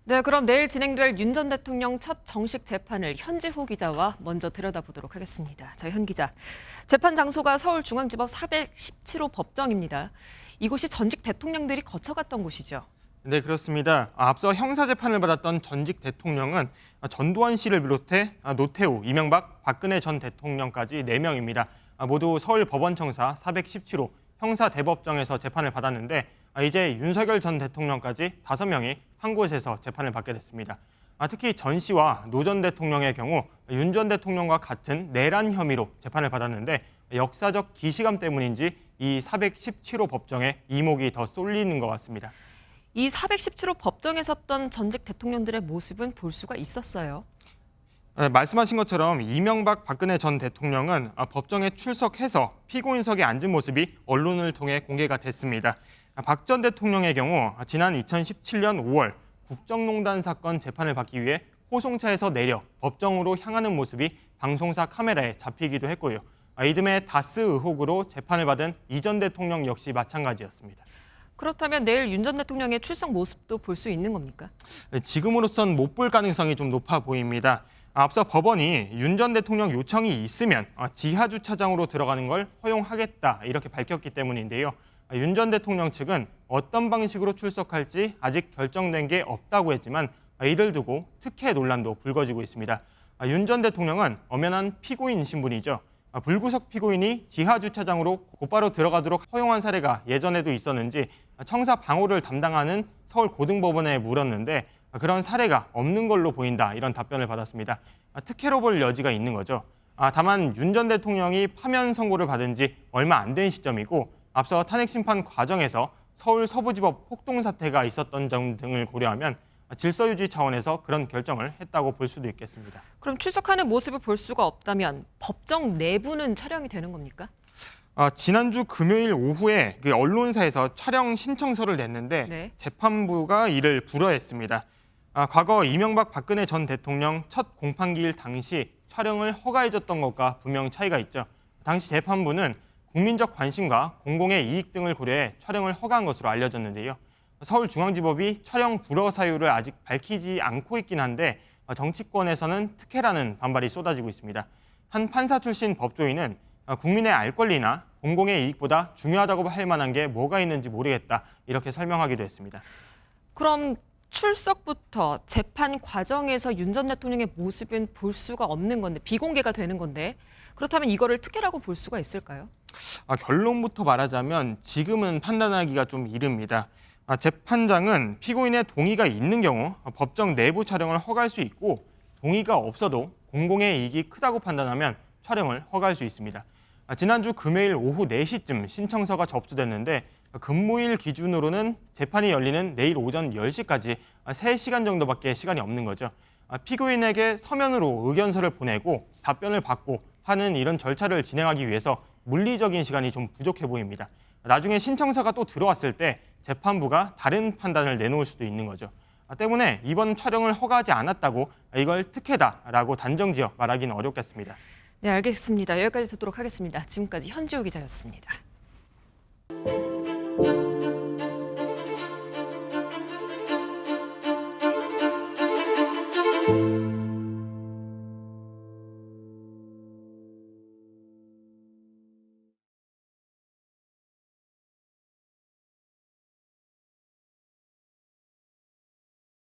네, 그럼 내일 진행될 윤 전 대통령 첫 정식 재판을 현지호 기자와 먼저 들여다보도록 하겠습니다. 현 기자, 재판 장소가 서울중앙지법 417호 법정입니다. 이곳이 전직 대통령들이 거쳐갔던 곳이죠. 네, 그렇습니다. 앞서 형사재판을 받았던 전직 대통령은 전두환 씨를 비롯해 노태우, 이명박, 박근혜 전 대통령까지 4명입니다. 모두 서울법원청사 417호 형사대법정에서 재판을 받았는데 이제 윤석열 전 대통령까지 5명이 한 곳에서 재판을 받게 됐습니다. 특히 전 씨와 노 전 대통령의 경우 윤 전 대통령과 같은 내란 혐의로 재판을 받았는데 역사적 기시감 때문인지 이 417호 법정에 이목이 더 쏠리는 것 같습니다. 이 417호 법정에 섰던 전직 대통령들의 모습은 볼 수가 있었어요. 말씀하신 것처럼 이명박 박근혜 전 대통령은 법정에 출석해서 피고인석에 앉은 모습이 언론을 통해 공개가 됐습니다. 박 전 대통령의 경우 지난 2017년 5월 국정농단 사건 재판을 받기 위해 호송차에서 내려 법정으로 향하는 모습이 방송사 카메라에 잡히기도 했고요. 이듬해 다스 의혹으로 재판을 받은 이 전 대통령 역시 마찬가지였습니다. 그렇다면 내일 윤 전 대통령의 출석 모습도 볼 수 있는 겁니까? 지금으로선 못 볼 가능성이 좀 높아 보입니다. 앞서 법원이 윤 전 대통령 요청이 있으면 지하 주차장으로 들어가는 걸 허용하겠다 이렇게 밝혔기 때문인데요. 윤 전 대통령 측은 어떤 방식으로 출석할지 아직 결정된 게 없다고 했지만 이를 두고 특혜 논란도 불거지고 있습니다. 윤 전 대통령은 엄연한 피고인 신분이죠. 불구속 피고인이 지하 주차장으로 곧바로 들어가도록 허용한 사례가 예전에도 있었는지 청사 방호를 담당하는 서울고등법원에 물었는데 그런 사례가 없는 걸로 보인다 이런 답변을 받았습니다. 특혜로 볼 여지가 있는 거죠. 다만 윤 전 대통령이 파면 선고를 받은 지 얼마 안 된 시점이고 앞서 탄핵 심판 과정에서 서울 서부지법 폭동 사태가 있었던 점 등을 고려하면 질서 유지 차원에서 그런 결정을 했다고 볼 수도 있겠습니다. 그럼 출석하는 모습을 볼 수가 없다면 법정 내부는 촬영이 되는 겁니까? 지난주 금요일 오후에 그 언론사에서 촬영 신청서를 냈는데 네. 재판부가 이를 불허했습니다. 과거 이명박 박근혜 전 대통령 첫 공판기일 당시 촬영을 허가해줬던 것과 분명 차이가 있죠. 당시 재판부는 국민적 관심과 공공의 이익 등을 고려해 촬영을 허가한 것으로 알려졌는데요. 서울중앙지법이 촬영 불허 사유를 아직 밝히지 않고 있긴 한데 정치권에서는 특혜라는 반발이 쏟아지고 있습니다. 한 판사 출신 법조인은 국민의 알 권리나 공공의 이익보다 중요하다고 할 만한 게 뭐가 있는지 모르겠다 이렇게 설명하기도 했습니다. 그럼 출석부터 재판 과정에서 윤 전 대통령의 모습은 볼 수가 없는 건데 비공개가 되는 건데 그렇다면 이거를 특혜라고 볼 수가 있을까요? 결론부터 말하자면 지금은 판단하기가 좀 이릅니다. 재판장은 피고인의 동의가 있는 경우 법정 내부 촬영을 허가할 수 있고 동의가 없어도 공공의 이익이 크다고 판단하면 촬영을 허가할 수 있습니다. 지난주 금요일 오후 4시쯤 신청서가 접수됐는데 근무일 기준으로는 재판이 열리는 내일 오전 10시까지 3시간 정도밖에 시간이 없는 거죠. 피고인에게 서면으로 의견서를 보내고 답변을 받고 하는 이런 절차를 진행하기 위해서 물리적인 시간이 좀 부족해 보입니다. 나중에 신청서가 또 들어왔을 때 재판부가 다른 판단을 내놓을 수도 있는 거죠. 때문에 이번 촬영을 허가하지 않았다고 이걸 특혜다라고 단정지어 말하기는 어렵겠습니다. 네, 알겠습니다. 여기까지 듣도록 하겠습니다. 지금까지 현지호 기자였습니다.